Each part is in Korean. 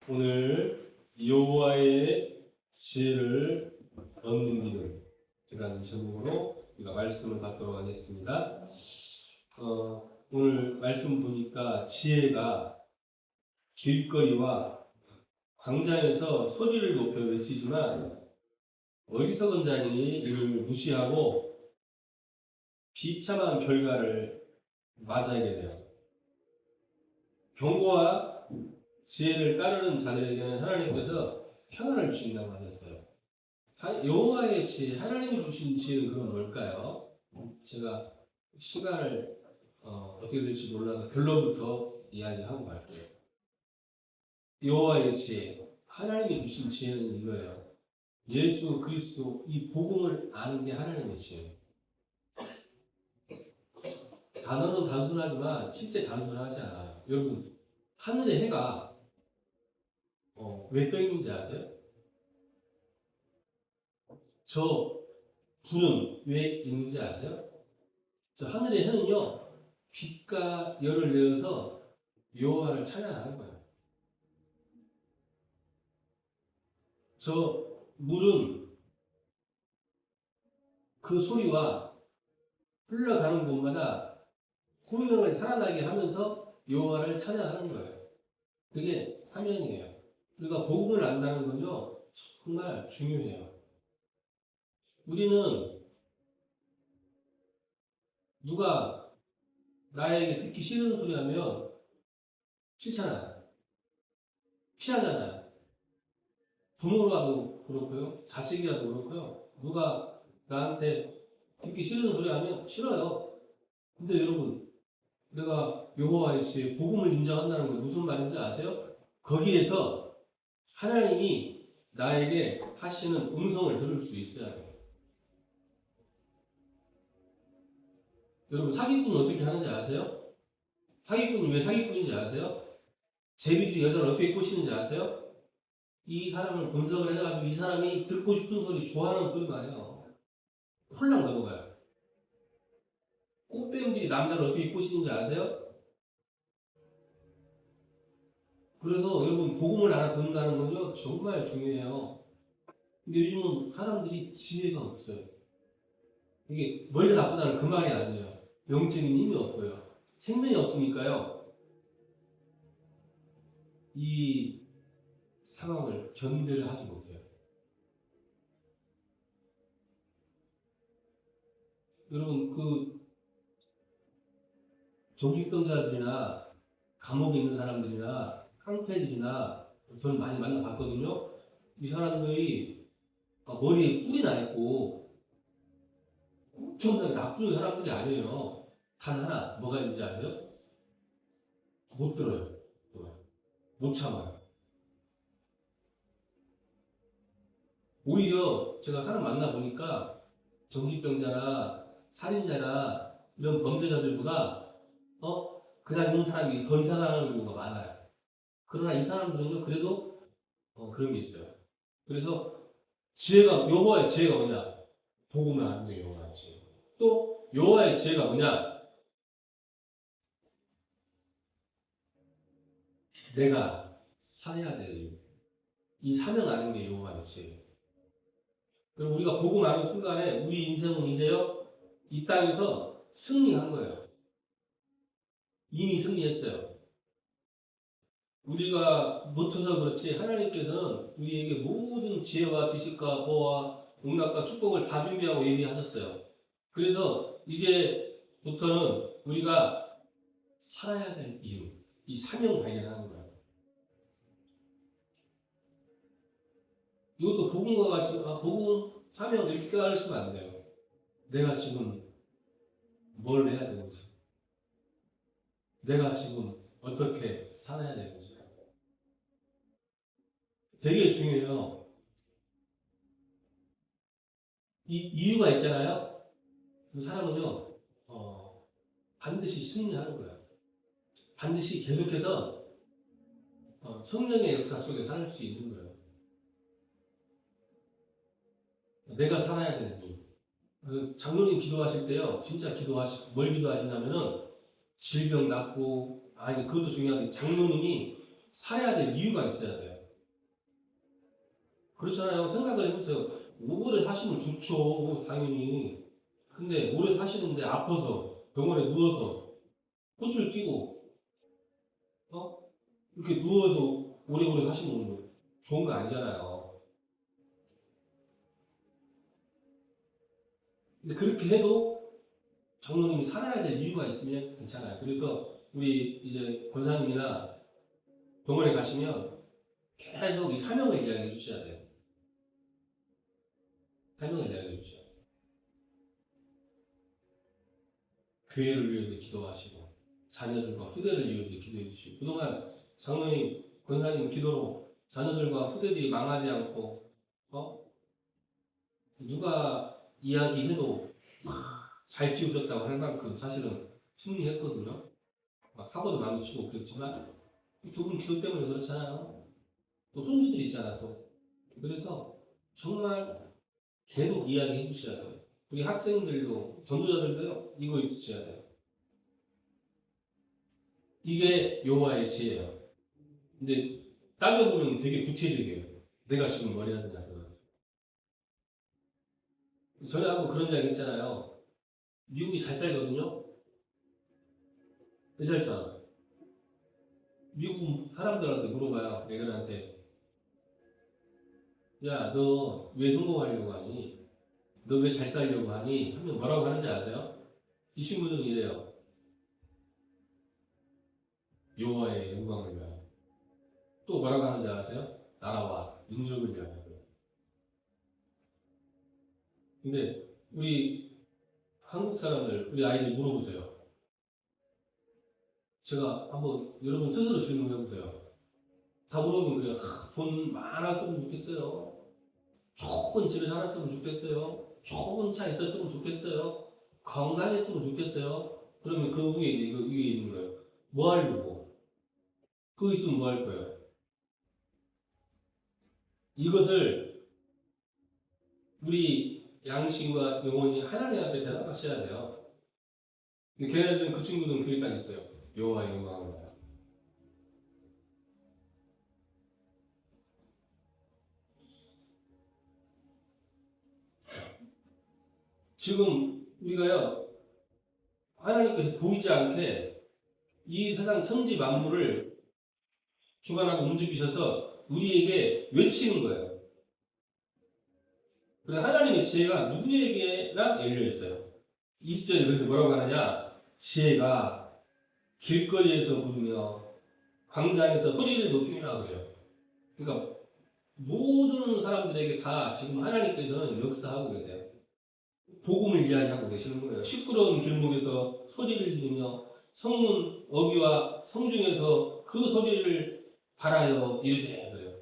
오늘 여호와의 지혜를 얻는 길이라는 제목으로 우리가 말씀을 받도록 하겠습니다. 오늘 말씀 보니까 지혜가 길거리와 광장에서 소리를 높여 외치지만 어리석은 자니 이를 무시하고 비참한 결과를 맞이하게 돼요. 경고와 지혜를 따르는 자들에게는 하나님께서 평안을 주신다고 하셨어요. 여호와의 지혜, 하나님이 주신 지혜는 그건 뭘까요? 제가 시간을 어떻게 될지 몰라서 결론부터 이야기하고 갈게요. 여호와의 지혜, 하나님이 주신 지혜는 이거예요. 예수 그리스도 이 복음을 아는 게 하나님의 지혜예요. 단어는 단순하지만 실제 단순하지 않아요. 여러분, 하늘의 해가 왜 떠 있는지 아세요? 저 불은 왜 있는지 아세요? 저 하늘의 해는요, 빛과 열을 내어서 여호와를 찬양하는 거예요. 저 물은 그 소리와 흘러가는 곳마다 생명을 살아나게 하면서 여호와를 찬양하는 거예요. 그게 화면이에요. 우리가 복음을 안다는 건요, 정말 중요해요. 우리는 누가 나에게 듣기 싫은 소리 하면 싫잖아요. 피하잖아요. 부모라도 그렇고요, 자식이라도 그렇고요. 누가 나한테 듣기 싫은 소리 하면 싫어요. 근데 여러분, 내가 여호와의 지혜, 복음을 인정한다는 건 무슨 말인지 아세요? 거기에서 하나님이 나에게 하시는 음성을 들을 수 있어야 돼요. 여러분, 사기꾼은 어떻게 하는지 아세요? 사기꾼이 왜 사기꾼인지 아세요? 제비들이 여자를 어떻게 꼬시는지 아세요? 이 사람을 분석을 해가지고 이 사람이 듣고 싶은 소리 좋아하는 소리가 아니에요. 홀랑 넘어가요. 꽃뱀들이 남자를 어떻게 꼬시는지 아세요? 그래서 여러분, 복음을 알아듣는다는 건요, 정말 중요해요. 근데 요즘은 사람들이 지혜가 없어요. 이게 머리가 나쁘다는 그 말이 아니에요. 영적인 힘이 없어요. 생명이 없으니까요, 이 상황을 견뎌를 하지 못해요. 여러분, 그 정신병자들이나 감옥에 있는 사람들이나 깡패들이나 저는 많이 만나봤거든요. 이 사람들이 머리에 뿔이 나 있고 엄청나게 나쁜 사람들이 아니에요. 단 하나 뭐가 있는지 아세요? 못 들어요. 못 참아요. 오히려 제가 사람 만나보니까 정신병자나 살인자나 이런 범죄자들보다 그냥 있는 사람이 더 이상한 경우가 많아요. 그러나 이 사람들은요, 그래도 그런 게 있어요. 그래서 지혜가, 여호와의 지혜가 뭐냐? 복음을 아는 게 여호와의 지혜. 또 여호와의 지혜가 뭐냐? 내가 살아야 될 이유. 이 사명 아는 게 여호와의 지혜. 그리고 우리가 복음 아는 순간에 우리 인생은 이제요, 이 땅에서 승리한 거예요. 이미 승리했어요. 우리가 못해서 그렇지 하나님께서는 우리에게 모든 지혜와 지식과 보호와 용납과 축복을 다 준비하고 예비하셨어요. 그래서 이제부터는 우리가 살아야 될 이유, 이 사명 발견하는 거예요. 이것도 복음과 같이 복음, 사명 이렇게 깨달으시면 안 돼요. 내가 지금 뭘 해야 되는지, 내가 지금 어떻게 살아야 되는지 되게 중요해요. 이 이유가 있잖아요. 그 사람은요, 반드시 승리하는 거예요. 반드시 계속해서 성령의 역사 속에 살 수 있는 거예요. 내가 살아야 되는 이유. 장로님 기도하실 때요, 진짜 뭘 기도하시냐면은 질병 낫고, 아니, 그것도 중요한데, 장로님이 살아야 될 이유가 있어야 돼요. 그렇잖아요. 생각을 해보세요. 오래 사시면 좋죠. 당연히. 근데 오래 사시는데 아파서 병원에 누워서 혼쭐 끼고 어? 이렇게 누워서 오래오래 사시면 좋은 거 아니잖아요. 근데 그렇게 해도 장로님이 살아야 될 이유가 있으면 괜찮아요. 그래서 우리 이제 권사님이나 병원에 가시면 계속 이 사명을 이야기해 주셔야 돼요. 사명을 이야기해 주셔야 돼요. 교회를 위해서 기도하시고 자녀들과 후대를 위해서 기도해 주시고 그동안 장로님, 권사님 기도로 자녀들과 후대들이 망하지 않고 누가 이야기해도 잘 키우셨다고 할 만큼 사실은 승리했거든요. 막 사고도 많이 치고 그랬지만 두 분 기도 때문에 그렇잖아요. 또 손주들 있잖아 또. 그래서 정말 계속 이야기해 주셔야 돼요. 우리 학생들도 전도자들도요 이거 있으셔야 돼요. 이게 여호와의 지혜예요. 근데 따져보면 되게 구체적이에요. 내가 지금 뭘 해야 되냐 그거. 전에 한번 그런 이야기 했잖아요. 미국이 잘 살거든요. 왜 잘 살아? 미국 사람들한테 물어봐요. 애들한테. 야, 너 왜 성공하려고 하니? 너 왜 잘 살려고 하니? 하면 뭐라고 하는지 아세요? 이 친구들은 이래요. 여호와의 영광을 위하여. 또 뭐라고 하는지 아세요? 나라와 민족을 위하여. 근데 우리 한국 사람들, 우리 아이들 물어보세요. 제가 한번 여러분 스스로 질문해 보세요. 다 물어보면 그래요. 돈 많았으면 좋겠어요. 좋은 집에 살았으면 좋겠어요. 좋은 차 있었으면 좋겠어요. 건강했으면 좋겠어요. 그러면 그 후에 이거 위에 있는 거예요. 뭐 하려고? 그거 있으면 뭐 할 거예요? 이것을 우리 양심과 영혼이 하나님 앞에 대답하셔야 돼요. 근데 걔네들은 그 친구들은 그게 딱 있어요. 여호와의 영광을 봐요. 지금 우리가요 하나님께서 보이지 않게 이 세상 천지 만물을 주관하고 움직이셔서 우리에게 외치는 거예요. 그래서 하나님의 지혜가 누구에게나 열려 있어요. 20절에 그래서 뭐라고 하느냐? 지혜가 길거리에서 부르며 광장에서 소리를 높이며 그래요. 그러니까 모든 사람들에게 다 지금 하나님께서는 역사하고 계세요. 복음을 이야기하고 계시는 거예요. 시끄러운 길목에서 소리를 지르며 성문 어귀와 성중에서 그 소리를 바라여 이르되 그래요.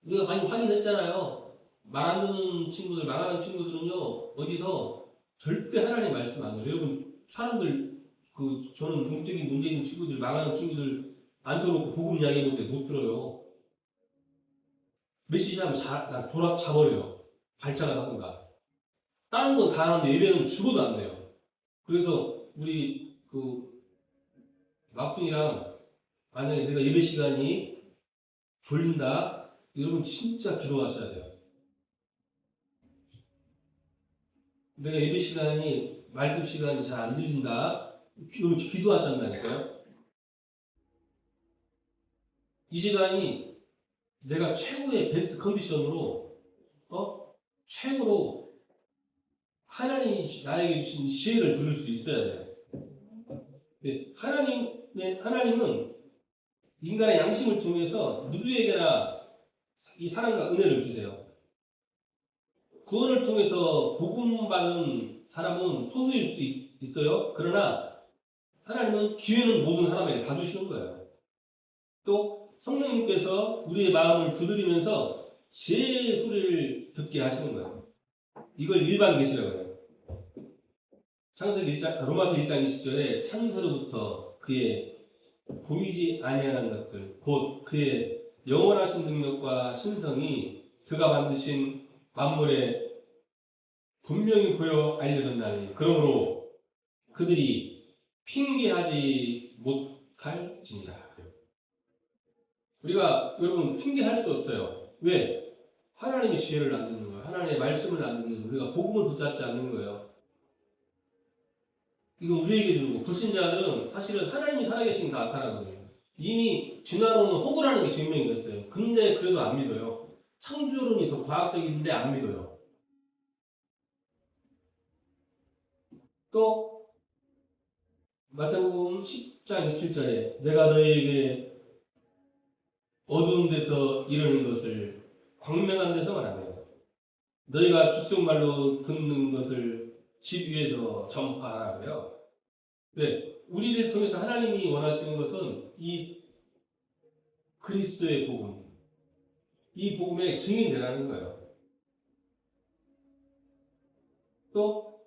우리가 많이 확인했잖아요. 말 안 듣는 친구들, 망하는 친구들은요, 어디서 절대 하나님 말씀 안 들어요. 여러분, 사람들, 저는 영적인 문제 있는 친구들, 망하는 친구들 앉혀놓고 복음 이야기해보세요. 못 들어요. 메시지 하면 자버려요. 발작을 하든가. 다른 건 다 하는데 예배는 죽어도 안 돼요. 그래서 우리 막둥이랑 만약에 내가 예배 시간이 졸린다, 여러분 진짜 기도하셔야 돼요. 내가 예배 시간이 말씀 시간이 잘 안 들린다. 기도하셨다니까요. 이 시간이 내가 최고의 베스트 컨디션으로 최고로 하나님이 나에게 주신 지혜를 들을 수 있어야 돼요. 네, 하나님은 인간의 양심을 통해서 누구에게나 이 사랑과 은혜를 주세요. 구원을 통해서 복음 받은 사람은 소수일 수 있어요. 그러나 하나님은 기회는 모든 사람에게 다 주시는 거예요. 또 성령님께서 우리의 마음을 두드리면서 지혜의 소리를 듣게 하시는 거예요. 이걸 일반 계시라고 해요. 창세기 1장, 로마서 1장 20절에 창세로부터 그의 보이지 아니하는 것들, 곧 그의 영원하신 능력과 신성이 그가 만드신 만물에 분명히 보여 알려졌나니 그러므로 그들이 핑계하지 못할지니라. 우리가 여러분 핑계할 수 없어요. 왜? 하나님의 지혜를 안 듣는 거예요. 하나님의 말씀을 안 듣는 거예요. 우리가 복음을 붙잡지 않는 거예요. 이거 우리에게 주는 거. 불신자들은 사실은 하나님이 살아계신 게 나타나거든요. 이미 진화론은 허구라는 게 증명이 됐어요. 근데 그래도 안 믿어요. 창조론이 더 과학적인데 안 믿어요. 또 마태복음 10장 27절에 내가 너희에게 어두운 데서 이르는 것을 광명한 데서 말하네요. 너희가 죽성말로 듣는 것을 집 위에서 전파하라고요. 네, 우리를 통해서 하나님이 원하시는 것은 이 그리스도의 복음, 이 복음의 증인되라는 거예요. 또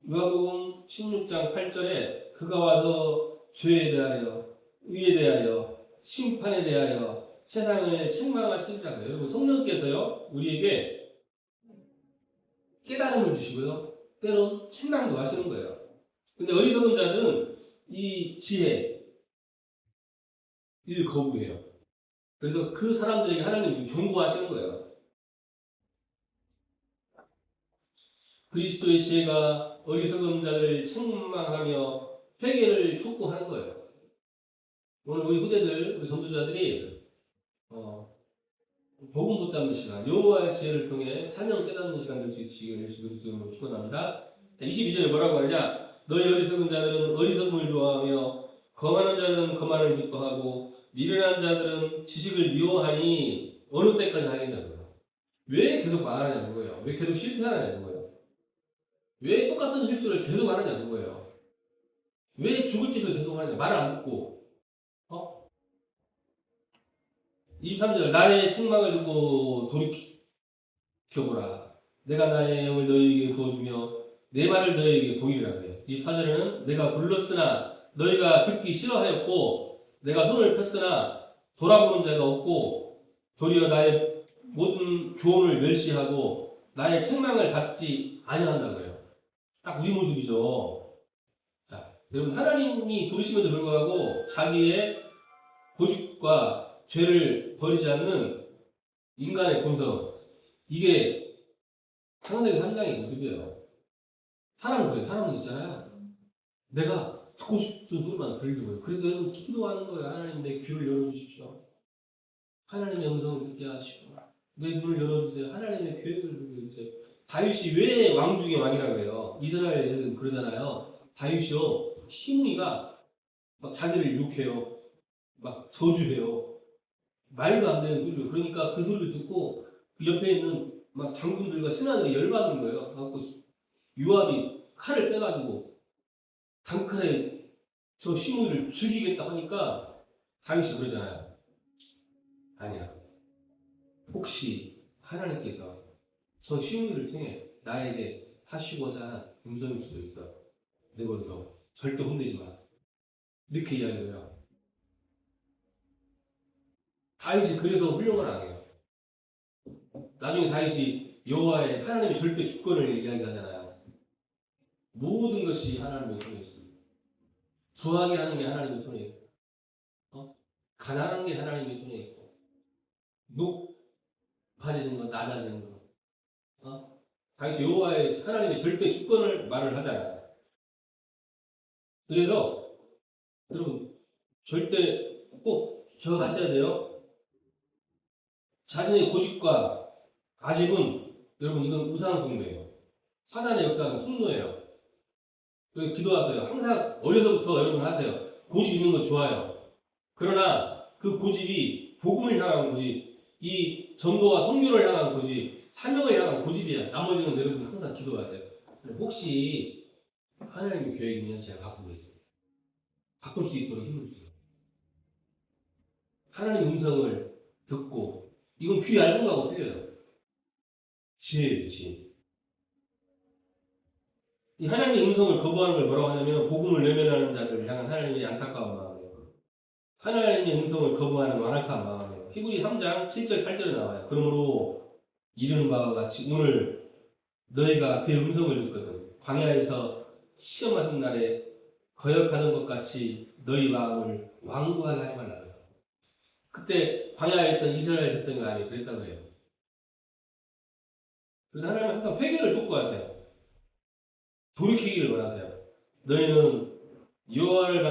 요한복음 16장 8절에 그가 와서 죄에 대하여, 의에 대하여, 심판에 대하여 세상을 책망하시리라고요. 여러분 성령께서요 우리에게 깨달음을 주시고요 때론 책망도 하시는 거예요. 근데 어리석은 자들은 이 지혜를 거부해요. 그래서 그 사람들에게 하나님이 경고하시는 거예요. 그리스도의 지혜가 어리석은 자를 책망하며 회개를 촉구하는 거예요. 오늘 우리 후대들, 우리 전도자들이 복음 붙잡는 시간, 여호와의 지혜를 통해 사명을 깨닫는 시간 될 수 있으시길 예수 그리스도로 축원합니다. 22절에 뭐라고 하냐? 너희 어리석은 자들은 어리석음을 좋아하며 거만한 자들은 거만을 기뻐하고 미련한 자들은 지식을 미워하니 어느 때까지 하겠냐고요. 왜 계속 말하냐는 거예요. 왜 계속 실패하냐는 거예요. 왜 똑같은 실수를 계속 하느냐는 거예요. 왜 죽을지도 계속 하느냐. 말을 안 듣고 23절 나의 책망을 두고 돌이켜보라. 내가 나의 영을 너희에게 부어주며 내 말을 너희에게 보이리라 그래요. 24절에는 내가 불렀으나 너희가 듣기 싫어하였고 내가 손을 폈으나 돌아보는 자가 없고 도리어 나의 모든 교훈을 멸시하고 나의 책망을 받지 아니한다 그래요. 딱 우리 모습이죠. 자, 여러분 하나님이 부르심에도 불구하고 자기의 고집과 죄를 버리지 않는 인간의 본성, 이게 창세기 3장의 모습이에요. 사람은 그래요. 사람은 있잖아요. 내가 듣고 싶은 소리만 들리고요. 그래서 여러분 기도하는 거예요. 하나님 내 귀를 열어주십시오. 하나님의 음성을 듣게 하시고 내 눈을 열어주세요. 하나님의 계획을 듣게 해주세요. 다윗이 왜 왕 중의 왕이라고 해요? 이스라엘 애들은 그러잖아요. 다윗이요. 시므이가 막 자기를 욕해요. 막 저주해요. 말도 안 되는 소리를. 그러니까 그 소리를 듣고 그 옆에 있는 막 장군들과 신하들이 열받는 거예요. 그래서 요압이 칼을 빼가지고 단칼에 저 시므이를 죽이겠다 하니까 다윗이 그러잖아요. 아니야. 혹시 하나님께서 저 시므이를 통해 나에게 하시고자 하는 음성일 수도 있어. 내버려둬. 절대 혼내지 마. 이렇게 이야기해요. 다윗이 그래서 훌륭한 왕이에요. 나중에 다윗이 여호와의 하나님의 절대 주권을 이야기하잖아요. 모든 것이 하나님의 손에 있습니다. 부하게 하는 게 하나님의 손에 있고, 가난한 게 하나님의 손에 있고, 높아지는 것, 낮아지는 것. 다윗이 여호와의 하나님의 절대 주권을 말을 하잖아요. 그래서 여러분 절대 꼭 기억하셔야 돼요. 자신의 고집과 아집은 여러분 이건 우상숭배예요. 사단의 역사는 풍노예요. 그래서 기도하세요. 항상 어려서부터 여러분 하세요. 고집 있는 거 좋아요. 그러나 그 고집이 복음을 향한 고집, 이 전도와 선교를 향한 고집, 사명을 향한 고집이야. 나머지는 여러분 항상 기도하세요. 혹시 하나님의 계획이면 제가 바꾸고 있습니다. 바꿀 수 있도록 힘을 주세요. 하나님의 음성을 듣고 이건 귀 얇은 거하고 틀려요. 지혜예요, 지혜. 이 하나님의 음성을 거부하는 걸 뭐라고 하냐면 복음을 외면하는 자들을 향한 하나님의 안타까운 마음이에요. 하나님의 음성을 거부하는 완악한 마음이에요. 히브리 3장 7절 8절에 나와요. 그러므로 이르는 바와 같이 오늘 너희가 그의 음성을 듣거든 광야에서 시험하는 날에 거역하는 것 같이 너희 마음을 완고하게 하지 말라. 그때 광야에 있던 이스라엘 백성이 많이 그랬다고 해요. 그래서 하나님은 항상 회개를 촉구하세요. 돌이키기를 원하세요. 너희는 여호와를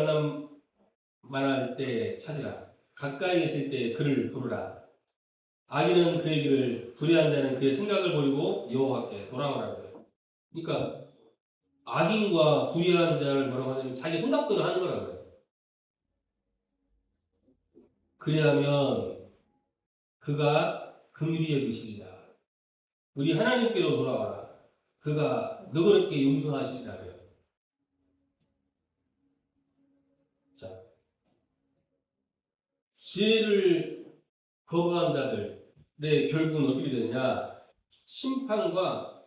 만날 때 찾으라. 가까이 있을 때 그를 부르라. 악인은 그의 길을, 불의한 자는 그의 생각을 버리고 여호와께 돌아오라고 해요. 그러니까 악인과 불의한 자를 뭐라고 하냐면 자기 생각대로 하는 거라고 해요. 그리하면 그가 긍휼히 여기시리라. 우리 하나님께로 돌아와라. 그가 너그럽게 용서하시리라 그래요. 자, 지혜를 거부한 자들의 결국은 어떻게 되느냐? 심판과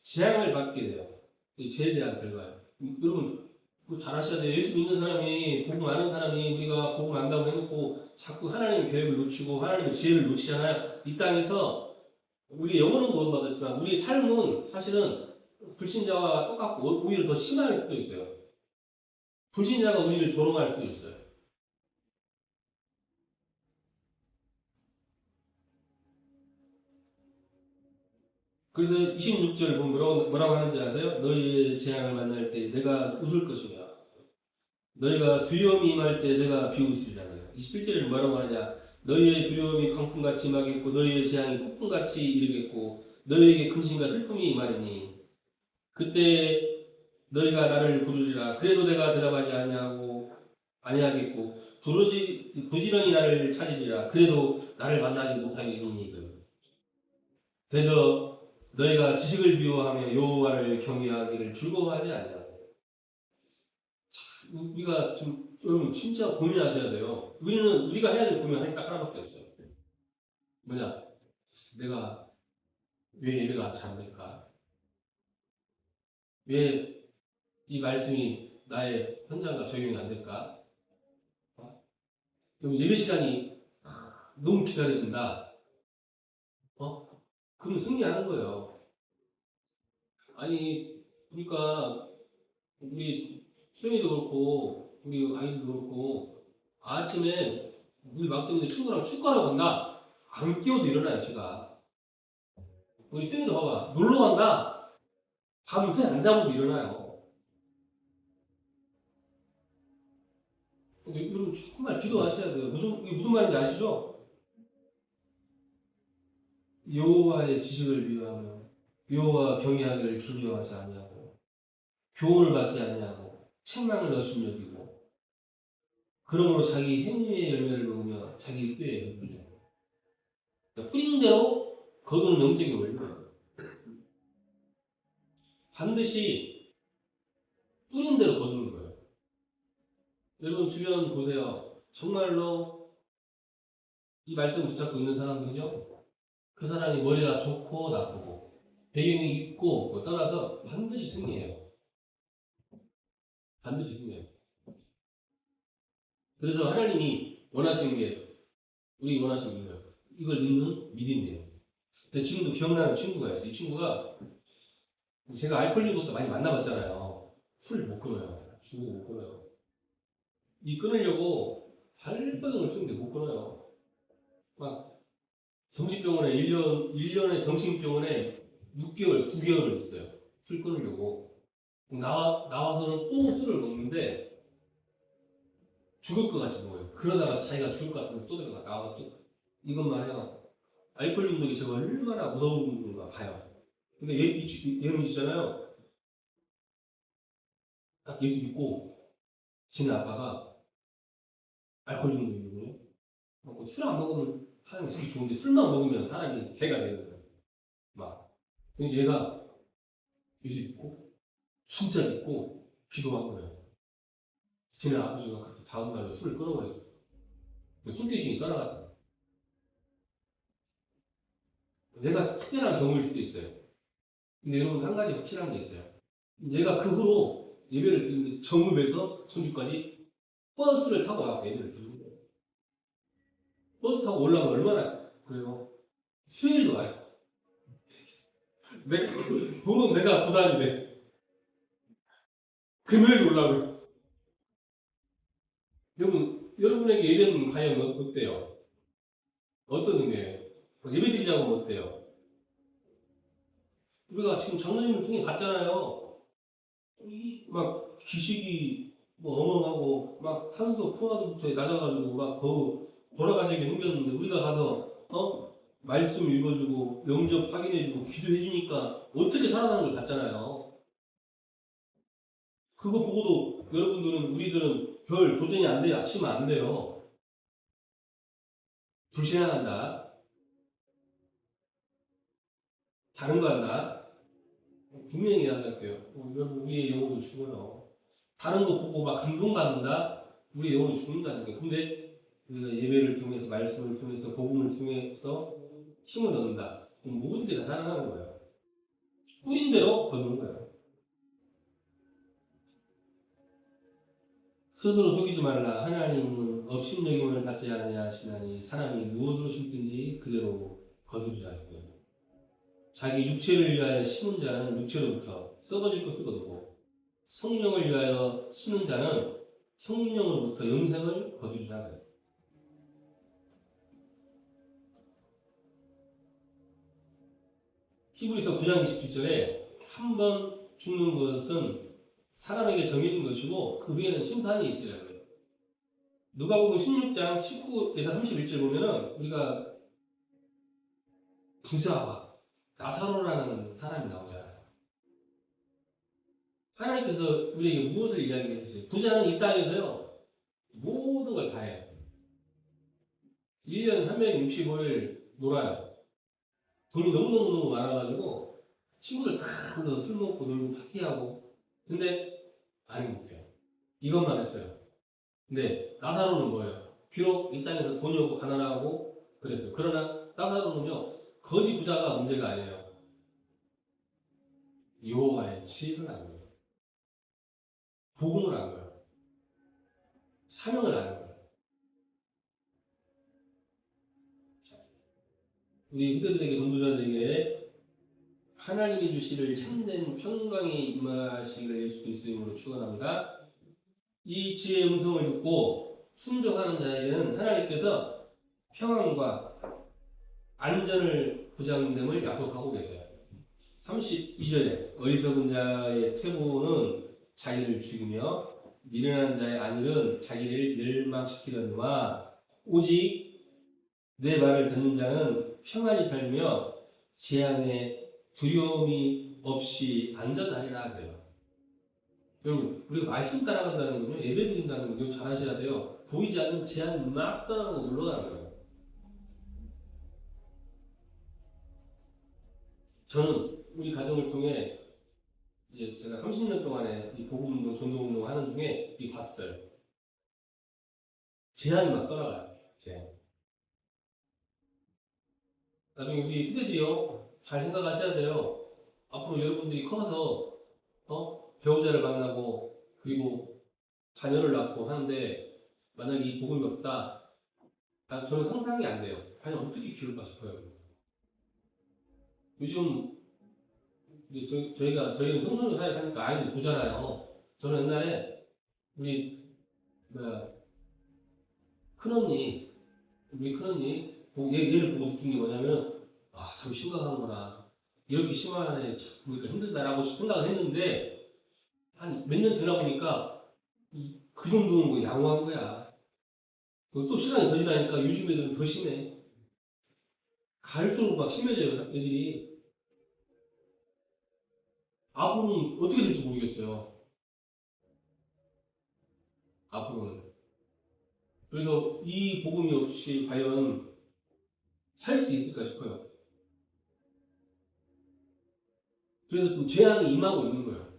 재앙을 받게 돼요. 이 죄에 대한 결과예요. 여러분 잘 아셔야 돼요. 예수 믿는 사람이, 복음 아는 사람이, 우리가 복음 안다고 해놓고 자꾸 하나님의 계획을 놓치고 하나님의 지혜를 놓치잖아요. 이 땅에서 우리 영혼은 구원받았지만 우리 삶은 사실은 불신자와 똑같고 오히려 더 심할 수도 있어요. 불신자가 우리를 조롱할 수도 있어요. 그래서 26절 보면 뭐라고 하는지 아세요? 너희의 재앙을 만날 때 내가 웃을 것이며 너희가 두려움이 임할 때 내가 비웃으리라 그래요. 27절에는 뭐라고 하느냐? 너희의 두려움이 광풍같이 임하겠고 너희의 재앙이 폭풍같이 이르겠고 너희에게 근심과 슬픔이 임하리니 그때 너희가 나를 부르리라. 그래도 내가 대답하지 아니하겠고 부지런히 나를 찾으리라. 그래도 나를 만나지 못하리니 대저 너희가 지식을 미워하며 여호와를 경외하기를 즐거워하지 아니하고. 우리가 좀 여러분 진짜 고민하셔야 돼요. 우리가 해야 될 고민이 딱 하나밖에 없어요. 뭐냐? 내가 왜 예배가 잘 안 될까? 왜 이 말씀이 나의 현장과 적용이 안 될까? 그럼 예배 시간이 너무 기다려진다. 그럼 승리하는 거예요. 아니, 그러니까 우리 수영이도 그렇고 우리 아이도 그렇고 아침에 우리 막둥이 친구랑 축구하러 간다. 안 깨워도 일어나요, 제가. 우리 수영이도 봐봐. 놀러 간다. 밤새 안 자고도 일어나요. 여러분 정말 기도하셔야 돼요. 이게 무슨 말인지 아시죠? 여호와의 지식을 미워하며 여호와 경외하기를 즐겨하지 아니하고 교훈을 받지 아니하고 책망을 넣으심 여기고 그러므로 자기 행위의 열매를 먹으며 자기 뼈에 물려. 그러니까 뿌린 대로 거두는 영적인 원리예요. 반드시 뿌린 대로 거두는 거예요. 여러분 주변 보세요. 정말로 이 말씀 붙잡고 있는 사람들은요. 그 사람이 머리가 좋고 나쁘고 배경이 있고 없고 떠나서 반드시 승리해요. 반드시 승리해요. 그래서 하나님이 원하시는 게 우리 원하시는 거예요. 이걸 믿는 믿음이에요. 근데 지금도 기억나는 친구가 있어요. 이 친구가 제가 알코올 중독도 많이 만나봤잖아요. 술 못 끊어요. 중독 못 끊어요. 이 끊으려고 발버둥을 치는데 못 끊어요. 막 정신병원에 1년에 정신병원에 6개월, 9개월을 있어요. 술 끊으려고. 나와서는 또 술을 먹는데 죽을 것 같이 먹어요. 그러다가 자기가 죽을 것 같으면 또 들어가 나와서 또 이것만 해요. 알코올 중독이 제가 얼마나 무서운 건가 봐요. 근데 얘는 있잖아요. 딱 예수 믿고 지네 아빠가 알코올 중독이거든요. 술 안 먹으면 사람이 되게 좋은데 술만 먹으면 사람이 개가 되는 거예요. 막. 근데 얘가 예수 믿고 진짜 믿고 기도한 거예요. 지네 아버지가 그때 다음날에 술을 끊어버렸어요. 술귀신이 떠나갔다. 얘가 특별한 경우일 수도 있어요. 근데 여러분 한 가지 확실한 게 있어요. 얘가 그 후로 예배를 드리는데 정읍에서 전주까지 버스를 타고 와서 예배를 드리는 거예요. 버스 타고 올라가면 얼마나 그래요? 수요일도 와요. 돈은 내가 부담이 돼. 금요일 올라고요. 여러분에게 예배는 과연 어때요? 어떤 의미예요? 예배 드리자고 하면 어때요? 우리가 지금 장로님을 통해 갔잖아요. 막 기식이 뭐 어멍하고 막 산도 포화도부터 낮아가지고 막 돌아가시게 생겼는데 우리가 가서 말씀 읽어주고 영접 확인해주고 기도해주니까 어떻게 살아나는 걸 봤잖아요. 그거 보고도 여러분들은 우리들은 별 도전이 안 돼요. 치면 안 돼요. 불신앙한다. 다른 거 한다. 분명히 이야기할게요. 여러분 우리의 영혼도 죽어요. 다른 거 보고 막 감동받는다. 우리의 영혼이 죽는다는 게. 근데 우리가 예배를 통해서 말씀을 통해서 복음을 통해서 힘을 얻는다. 그럼 모든 게 다 살아나는 거예요. 뿌린 대로 거두는 거예요. 스스로 속이지 말라. 하나님은 업신여김을 갖지 아니하시나니 사람이 무엇으로 심든지 그대로 거두리라 했고요. 자기 육체를 위하여 심은 자는 육체로부터 썩어질 것을 거두고 성령을 위하여 심는 자는 성령으로부터 영생을 거두리라 그래요. 히브리서 9장 27절에 한 번 죽는 것은 사람에게 정해진 것이고 그 후에는 심판이 있으라 그래요. 누가복음 16장 19에서 31절 보면은 우리가 부자와 나사로라는 사람이 나오잖아요. 하나님께서 우리에게 무엇을 이야기해 주세요? 부자는 이 땅에서요 모든 걸 다 해요. 1년 365일 놀아요. 돈이 너무너무 많아가지고 친구들 다 불러서 술 먹고 놀고 파티하고 근데 안 행복해요. 이것만 했어요. 근데 나사로는 뭐예요? 비록 이 땅에서 돈이 없고 가난하고 그랬어요. 그러나 나사로는요 거지 부자가 문제가 아니에요. 여호와의 지혜를 안 거예요. 복음을 안 거예요. 사명을 아는 거예요. 우리 후대들에게 전도자들에게 하나님이 주시를 참된 평강이 임하시기를 예수 그리스도 이름으로 축원합니다. 이 지혜의 음성을 듣고 순종하는 자에게는 하나님께서 평안과 안전을 보장됨을 약속하고 계세요. 32절에 어리석은 자의 퇴보는 자기를 죽이며 미련한 자의 안일은 자기를 멸망시키려니와 오직 내 말을 듣는 자는 평안히 살며 재앙에 두려움이 없이 안전하리라 그래요. 여러분 우리가 말씀 따라간다는 거는 예배 드린다는 거 잘 아셔야 돼요. 보이지 않는 재앙이 막 떠나고 물러가는 거예요. 저는 우리 가정을 통해 이제 제가 30년 동안에 이 복음운동, 전도운동 하는 중에 이 봤어요. 재앙이 막 떠나가요. 재앙. 나중에 우리 후대들이요 잘 생각하셔야 돼요. 앞으로 여러분들이 커서 배우자를 만나고 그리고 자녀를 낳고 하는데 만약에 이 복음이 없다, 저는 상상이 안 돼요. 과연 어떻게 키울까 싶어요. 요즘 이제 저희는 청소년 사회 하니까 아이들 보잖아요. 저는 옛날에 우리 뭐야 큰언니 우리 큰언니 얘를 보고 느낀 게 뭐냐면 참 심각한구나. 이렇게 심한 애 참 보니까 힘들다라고 생각을 했는데 한 몇 년 지나 보니까 그 정도는 뭐 양호한 거야. 또 시간이 더 지나니까 요즘 애들은 더 심해. 갈수록 막 심해져요 애들이. 앞으로는 어떻게 될지 모르겠어요. 앞으로는. 그래서 이 복음이 없이 과연 살 수 있을까 싶어요. 그래서 또 재앙이 임하고 있는 거예요.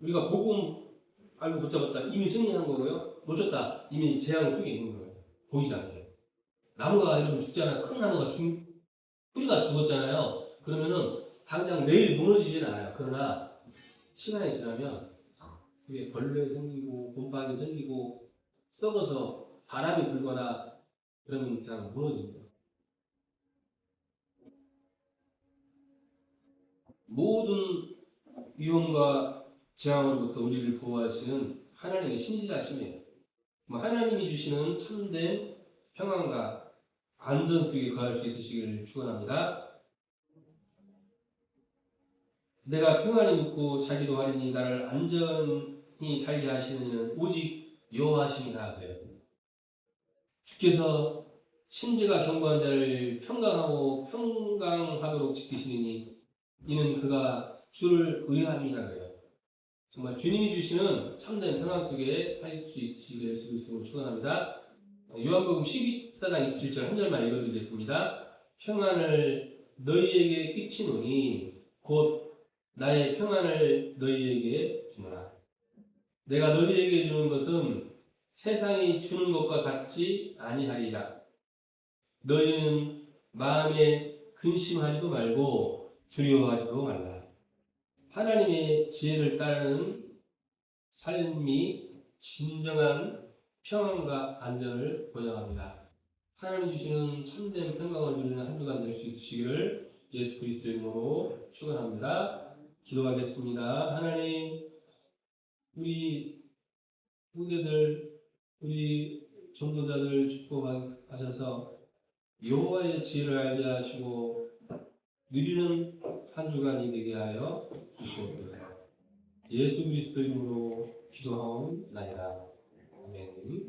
우리가 복음 알고 붙잡았다. 이미 승리한 거고요. 놓쳤다. 이미 재앙 속에 있는 거예요. 보이지 않게. 나무가 이러면 죽잖아요. 큰 나무가 뿌리가 죽었잖아요. 그러면은 당장 내일 무너지지는 않아요. 그러나 시간이 지나면 위에 벌레 생기고 곰팡이 생기고 썩어서 바람이 불거나 그러면 그냥 무너집니다. 모든 위험과 재앙으로부터 우리를 보호하시는 하나님의 신실하심이에요. 하나님이 주시는 참된 평안과 안전 속에 거할 수 있으시기를 축원합니다. 내가 평안히 눕고 자기도 하리니 나를 안전히 살게 하시는 이는 오직 여호와시니라 그래요. 주께서 심지가 견고한 자를 평강하고 평강하도록 지키시니 이는 그가 주를 의함이라 그래요. 정말 주님이 주시는 참된 평안 속에 할 수 있으시기를 예수 그리스도로 축원합니다. 요한복음 12장 27절 한 절만 읽어드리겠습니다. 평안을 너희에게 끼치노니 곧 나의 평안을 너희에게 주노라. 내가 너희에게 주는 것은 세상이 주는 것과 같지 아니하리라. 너희는 마음에 근심하지도 말고 두려워하지도 말라. 하나님의 지혜를 따르는 삶이 진정한 평안과 안전을 보장합니다. 하나님 주시는 참된 평강을 누리는 한 주간 될 수 있으시기를 예수 그리스도의 이름으로 축원합니다. 기도하겠습니다. 하나님, 우리 후대들, 우리 전도자들 축복하셔서 여호와의 지혜를 알게 하시고 누리는 한 주간이 되게 하여 주시옵소서. 예수 그리스도 이름으로 기도하옵나이다. 아멘.